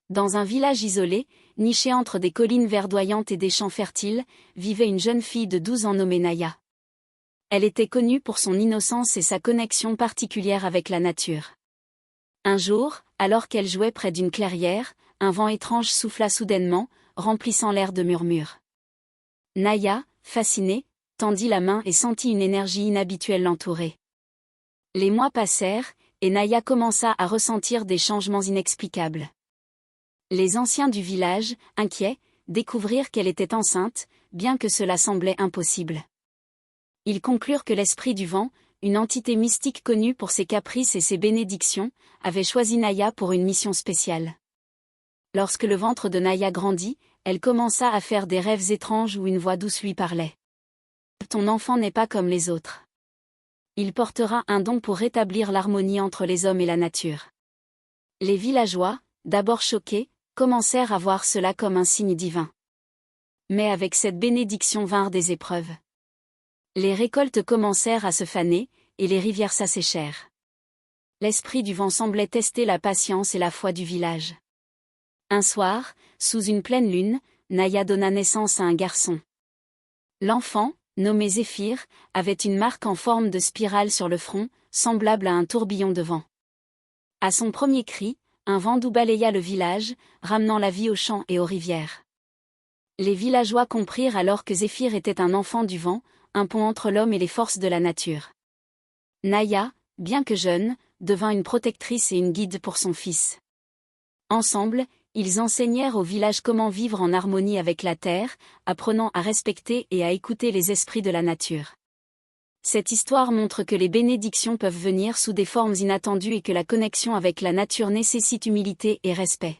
Dans un village isolé, niché entre des collines verdoyantes et des champs fertiles, vivait une jeune fille de 12 ans nommée Naya. Elle était connue pour son innocence et sa connexion particulière avec la nature. Un jour, alors qu'elle jouait près d'une clairière, un vent étrange souffla soudainement, remplissant l'air de murmures. Naya, fascinée, tendit la main et sentit une énergie inhabituelle l'entourer. Les mois passèrent, et Naya commença à ressentir des changements inexplicables. Les anciens du village, inquiets, découvrirent qu'elle était enceinte, bien que cela semblait impossible. Ils conclurent que l'esprit du vent, une entité mystique connue pour ses caprices et ses bénédictions, avait choisi Naya pour une mission spéciale. Lorsque le ventre de Naya grandit, elle commença à faire des rêves étranges où une voix douce lui parlait. « Ton enfant n'est pas comme les autres. Il portera un don pour rétablir l'harmonie entre les hommes et la nature. » Les villageois, d'abord choqués, commencèrent à voir cela comme un signe divin. Mais avec cette bénédiction vinrent des épreuves. Les récoltes commencèrent à se faner, et les rivières s'asséchèrent. L'esprit du vent semblait tester la patience et la foi du village. Un soir, sous une pleine lune, Naya donna naissance à un garçon. L'enfant, nommé Zéphyr, avait une marque en forme de spirale sur le front, semblable à un tourbillon de vent. À son premier cri, un vent doux balaya le village, ramenant la vie aux champs et aux rivières. Les villageois comprirent alors que Zéphyr était un enfant du vent, un pont entre l'homme et les forces de la nature. Naya, bien que jeune, devint une protectrice et une guide pour son fils. Ensemble, ils enseignèrent au village comment vivre en harmonie avec la terre, apprenant à respecter et à écouter les esprits de la nature. Cette histoire montre que les bénédictions peuvent venir sous des formes inattendues et que la connexion avec la nature nécessite humilité et respect.